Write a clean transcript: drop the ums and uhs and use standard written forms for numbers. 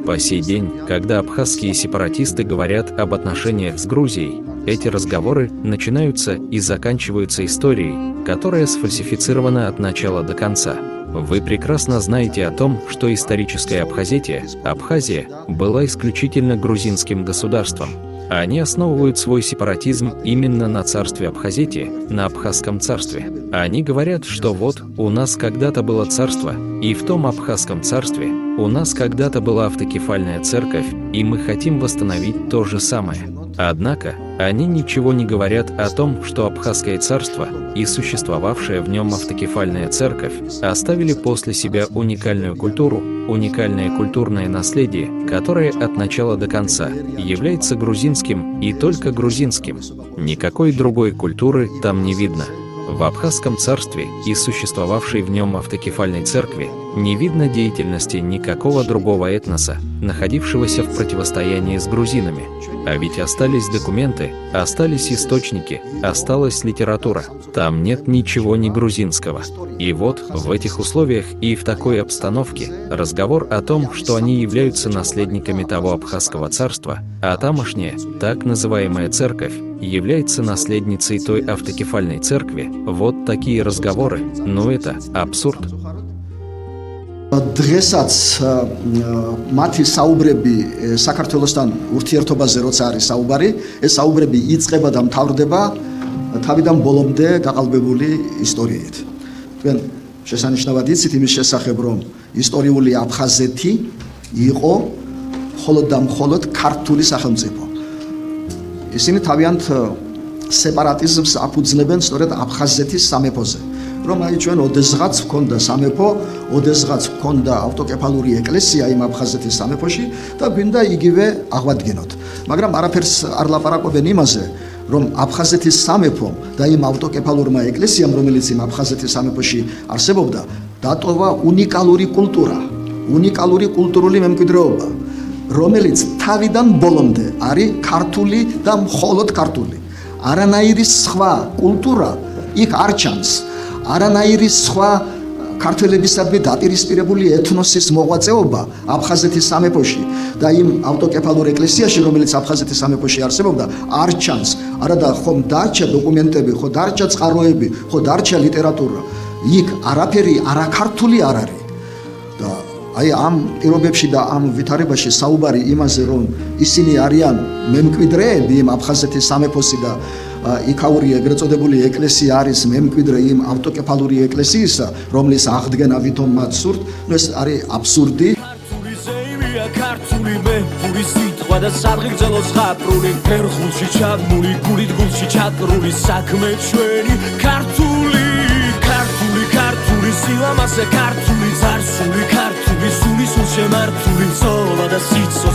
По сей день, когда абхазские сепаратисты говорят об отношениях с Грузией, эти разговоры начинаются и заканчиваются историей, которая сфальсифицирована от начала до конца. Вы прекрасно знаете о том, что историческая Абхазия, была исключительно грузинским государством. Они основывают свой сепаратизм именно на царстве Абхазетии, на Абхазском царстве. Они говорят, что вот, у нас когда-то было царство, и в том Абхазском царстве у нас когда-то была автокефальная церковь, и мы хотим восстановить то же самое. Однако, они ничего не говорят о том, что Абхазское царство и существовавшая в нем автокефальная церковь оставили после себя уникальную культуру, уникальное культурное наследие, которое от начала до конца является грузинским и только грузинским. Никакой другой культуры там не видно. В Абхазском царстве и существовавшей в нем автокефальной церкви не видно деятельности никакого другого этноса, находившегося в противостоянии с грузинами. А ведь остались документы, остались источники, осталась литература. Там нет ничего не грузинского. И вот, в этих условиях и в такой обстановке, разговор о том, что они являются наследниками того Абхазского царства, а тамошняя, так называемая церковь, является наследницей той автокефальной церкви, вот такие разговоры, это абсурд. დღესაც მათი საუბრები საქართველოსთან ურთიერთობაზე როცა არის საუბარი, ეს საუბრები იწყება და მთავრდება თავიდან ბოლომდე გაყალბებული ისტორიით. თქვენ შესანიშნავად იცით იმის შესახებ, რომ ისტორიული აფხაზეთი იყო მხოლოდ და მხოლოდ ქართული სახელმწიფო. ისინი თავიანთ სეპარატიზმს აფუძნებენ სწორედ აფხაზეთის სამეფოზე. რომ აი ჩვენ ოდესღაც ვქონდა სამეფო, ოდესღაც ვქონდა ავტოკეფალური ეკლესია იმ აფხაზეთის სამეფოში და გვინდა იგივე აღვადგინოთ. მაგრამ არაფერს არ ლაპარაკობენ იმაზე, რომ აფხაზეთის სამეფომ და იმ ავტოკეფალურმა ეკლესიამ, რომელიც იმ აფხაზეთის სამეფოში არსებობდა, დატოვა უნიკალური კულტურა, უნიკალური კულტურული მემკვიდრეობა, რომელიც თავიდან ბოლომდე არის ქართული და მხოლოდ ქართული. არანაირი სხვა კულტურა იქ არ ჩანს. არანაირი სხვა ქართველებისადმი დაპირისპირებული ეთნოსის მოღვაწეობა აფხაზეთის სამეფოში და იმ ავტოკეფალურ ეკლესიაში, რომელიც აფხაზეთის სამეფოში არსებობდა, არ ჩანს. არადა ხომ დარჩა დოკუმენტები, ხო დარჩა წყაროები, ხო დარჩა ლიტერატურა. იქ არაფერი არაქართული არ არის. და აი ამ პირობებში და ამ ვითარებაში საუბარი იმაზე, რომ ისინი არიან მემკვიდრეები იმ აფხაზეთის სამეფოსი და იქაური ეგრეთ წოდებული ეკლესია არის მემკვიდრე იმ ავტოკეფალური ეკლესიისა, რომლის აღდგენა ვითომ მათ სურთ, ეს არის აბსურდი. ქართული მეფური სიტყვა და სადღეგრძელო ზღაპრული, ფერხულში ჩაბმული, გულით გულში ჩაკრული საქმე ჩვენი ქართული, ქართული, ქართული სილამაზე ქართული, ძარცული, ქართული, სული სულ შემართული, ზოლა და სიცოცხლე